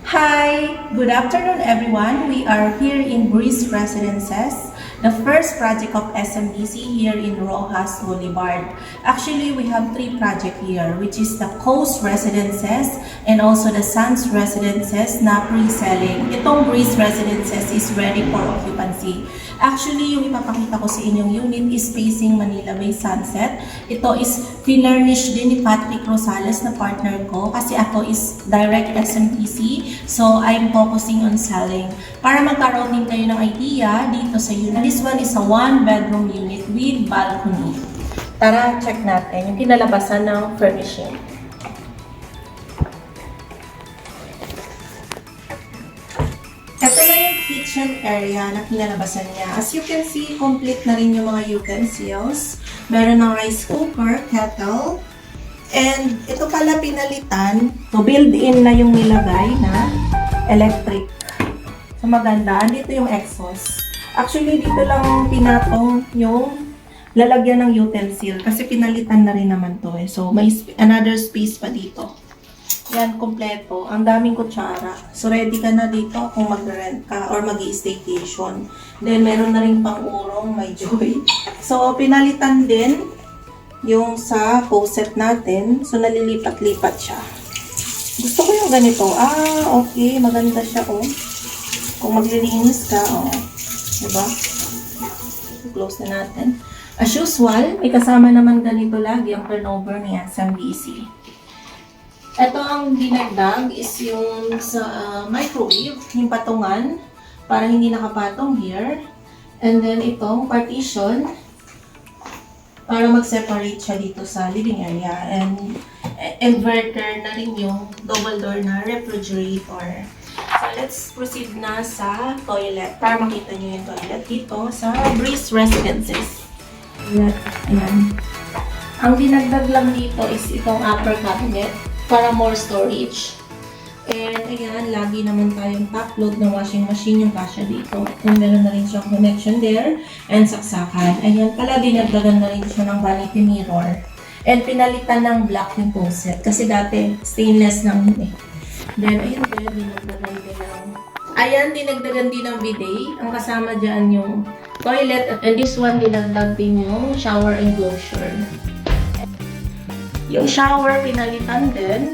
Hi! Good afternoon everyone. We are here in Breeze Residences, the first project of SMBC here in Rojas Boulevard. Actually, we have three projects here, which is the Coast Residences and also the Suns Residences na pre-selling. Itong Breeze Residences is ready for occupancy. Actually, yung ipapakita ko sa inyong unit is facing Manila Bay Sunset. Ito is finurnish din ni Patrick Rosales na partner ko kasi ako is direct SMPC. So, I'm focusing on selling. Para magkaroon din kayo ng idea dito sa unit. This one is a one-bedroom unit with balcony. Tara, check natin yung kinalabasan ng furnishing. Ito na yung kitchen area na kinalabasan niya. As you can see, complete na rin yung mga utensils. Meron ng rice cooker, kettle, and ito pala pinalitan. So, built-in na yung nilagay na electric. So, maganda. Dito yung exhaust. Actually, dito lang pinatong yung lalagyan ng utensil kasi pinalitan na rin naman to eh. So, may another space pa dito. Yan, kompleto. Ang daming kutsara. So, ready ka na dito kung mag-rent ka or mag-i-staycation. Then, meron na rin pang-urong, may joy. So, pinalitan din yung sa faucet natin. So, nalilipat-lipat siya. Gusto ko yung ganito. Okay. Maganda siya, oh. Kung maglilinis ka, oh. Diba? Close na natin. As usual, may kasama naman ganito lagi ang turnover ni SMBC. Ito ang dinagdag is yung sa microwave, yung patungan, para hindi nakapatong here. And then itong partition, para mag-separate siya dito sa living area. And inverter na rin yung double door na refrigerator. So let's proceed na sa toilet, para makita nyo yung toilet dito sa Breeze Residences. Ayan. Ang dinagdag lang dito is itong upper cabinet, para more storage. And ayan, lagi naman tayong top load na washing machine yung kasya dito. And meron na rin siyang connection there and saksakan. Ayan pala, dinagdagan na rin siya ng vanity mirror. And pinalitan ng black yung faucet kasi dati stainless lang yun eh. Then ayun din, dinagdagan din ng dinagdagan din ng bidet. Ang kasama dyan yung toilet. And this one, dinagdag din yung shower enclosure. Yung shower, pinalitan din.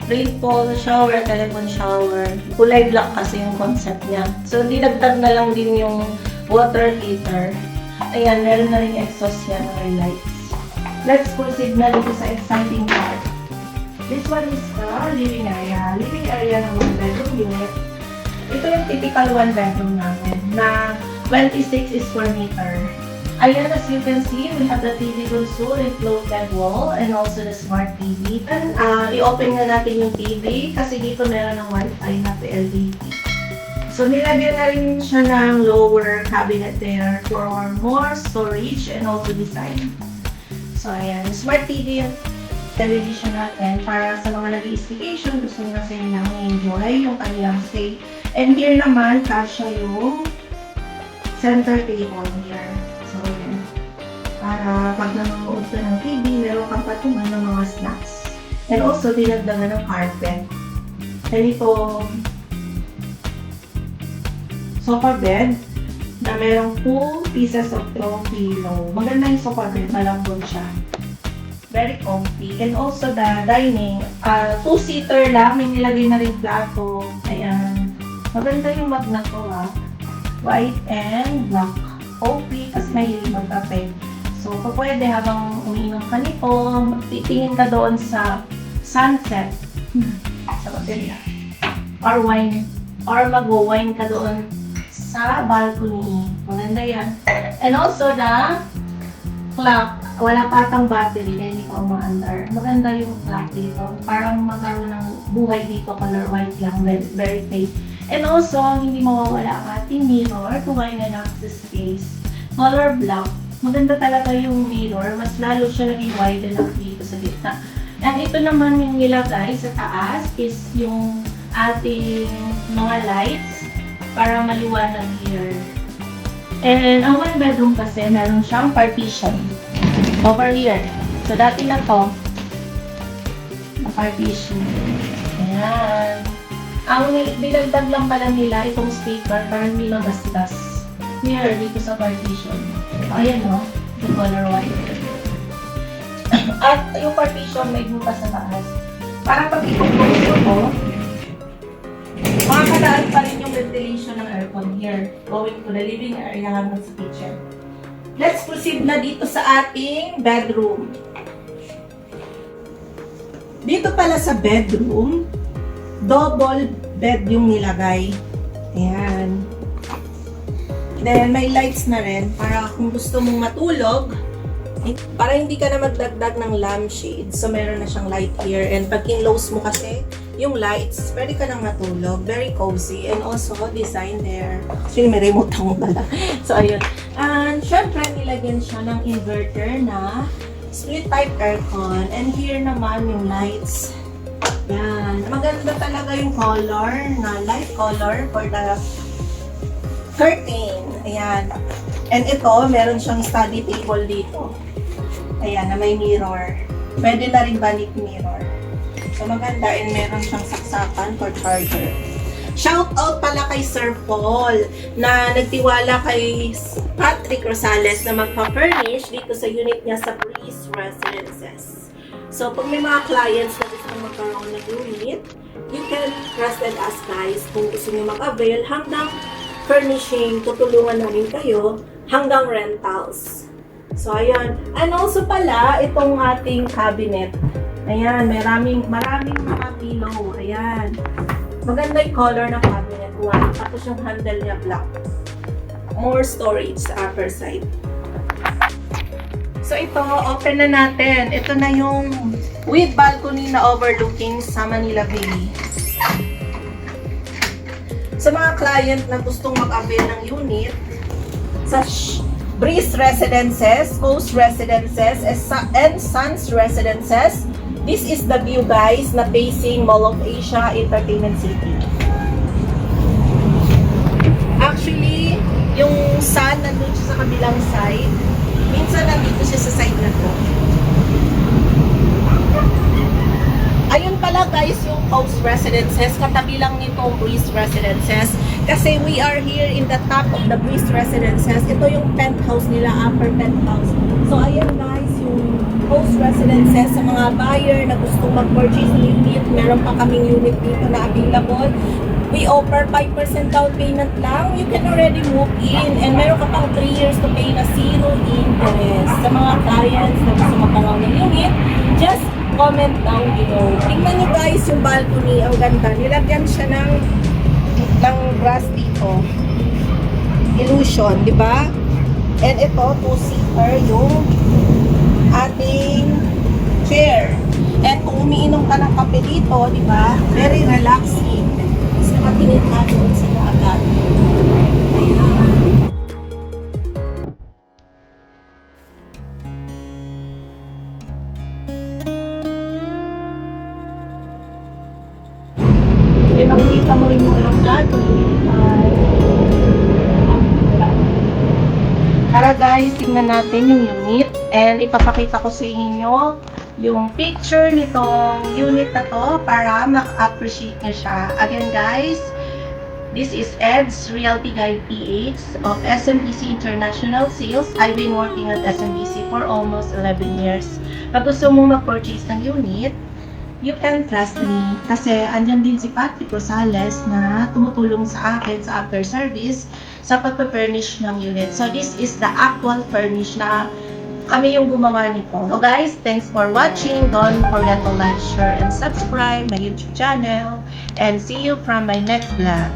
Rainfall shower, telephone shower. Kulay black kasi yung concept niya. So, dinagdag na lang din yung water heater. Ayan, meron na rin exhaust yan or lights. Let's proceed na dito sa exciting part. This one is the living area. Living area ng one-bedroom unit. Ito yung typical one-bedroom namin na 26 square meter. Ayan, as you can see, we have the TV console and floated wall and also the smart TV. And i-open na natin yung TV kasi dito meron ng Wi-Fi na PLDT. So, nilagyan na rin siya ng lower cabinet there for more storage and also design. So, ayan, smart TV yung television natin para sa mga nag-i-staycation, gusto nyo kasi nang enjoy yung kanilang stay. And here naman, kasya yung center table here. Para pag nanonood ka ng TV, meron kang patungan ng mga snacks. And also, dinagdagan ng carpet. And ito, sofa bed na merong 2 pieces of throw pillow. Maganda yung sofa bed, malambot siya. Very comfy. And also the dining, 2-seater lang, may nilagay na rin plato. Ayan. Maganda yung bag na to white and black. Okay, kasi may magkape. So, pwede habang umiinom ka nito, titingin ka doon sa sunset sa hotel. Or wine. Or mag-wine ka doon sa balcony. Maganda yan. And also the clock. Wala pa atang battery na hindi ka umaandar. Maganda yung clock dito. Parang magkaroon ng buhay dito. Color white lang. Very fake. And also, hindi mawawala ang ating mirror. Kumain na lang sa space. Color black. Maganda talaga yung mirror. Mas lalo siya naging wide lang dito sa gitna. And ito naman yung nilagay sa taas is yung ating mga lights para maliwanag here. And ang one bedroom kasi meron siyang partition over here. So dati na to, na partition. Ayan. Ang dinagdag lang pala nila itong speaker para hindi magasgas. Here, dito sa partition. Ayan no, the color white. At yung partition may butas sa taas. Para pag i-close mo to, makakalaan pa rin yung ventilation ng aircon here. Going to the living area hanggang sa kitchen. Let's proceed na dito sa ating bedroom. Dito pala sa bedroom, double bed yung nilagay. Ayan. Then, may lights na rin para kung gusto mong matulog, para hindi ka na magdagdag ng lampshade. So, meron na siyang light here. And pag kinlose mo kasi yung lights, pwede ka nang matulog. Very cozy. And also, design there. Actually, may remote ang pala. So, ayun. And, syempre, nilagyan siya ng inverter na split type aircon. And here naman yung lights. Yan. Maganda talaga yung color na light color for the curtain. Ayan. And ito, meron siyang study table dito. Ayan, na may mirror. Pwede na rin balik mirror. So, maganda. And meron siyang saksakan for charger. Shout out pala kay Sir Paul na nagtiwala kay Patrick Rosales na magpa-furnish dito sa unit niya sa Breeze Residences. So, pag may mga clients na gusto magkaroon ng unit, you can trust us guys kung gusto niyo mag-avail hanggang furnishing, tutulungan namin kayo hanggang rentals. So, ayan. And also pala, itong ating cabinet. Ayan, maraming mga pillow. Ayan. Maganda yung color ng cabinet. White. Tapos yung handle niya black. More storage sa upper side. So, ito, open na natin. Ito na yung with balcony na overlooking sa Manila Bay. Sa mga client na gustong mag-avail ng unit, sa Breeze Residences, Coast Residences, and Suns Residences, this is the view guys na facing Mall of Asia, Entertainment City. Actually, yung sun nandun siya sa kabilang side. Minsan nandito siya sa side na to. Ayun pala guys yung Coast Residences. Katabi lang nitong Breeze Residences. Kasi we are here in the top of the Breeze Residences. Ito yung penthouse nila, upper penthouse. So ayan guys, yung Coast Residences sa mga buyer na gustong mag-purchase ng unit. Meron pa kaming unit dito na available. We offer 5% down payment lang. You can already move in. And meron ka pang 3 years to pay na zero interest. Sa mga clients na gusto magkaroon ng unit, just comment down below. Tingnan nyo guys yung balcony. Ang ganda. Nilagyan siya ng grass dito. Illusion, di ba? And ito, 2-seater yung ating chair. And kung umiinom ka ng kape dito, di ba? Very relaxing. Tapos nakatingin ka doon sila agad. Ayan. Nakikita mo rin yung alongado. Tara guys, tingnan natin yung unit. And ipapakita ko sa inyo yung picture nitong unit na to para mak-appreciate nyo siya. Again guys, this is Ed's Realty Guide PH of SMBC International Sales. I've been working at SMBC for almost 11 years. Pag gusto mong mag-purchase ng unit, you can trust me. Kasi andyan din si Patrick Rosales na tumutulong sa akin sa after service sa pagpa-furnish ng unit. So this is the actual furnish na kami yung gumawa nito. So guys, thanks for watching. Don't forget to like, share, and subscribe my YouTube channel. And see you from my next vlog.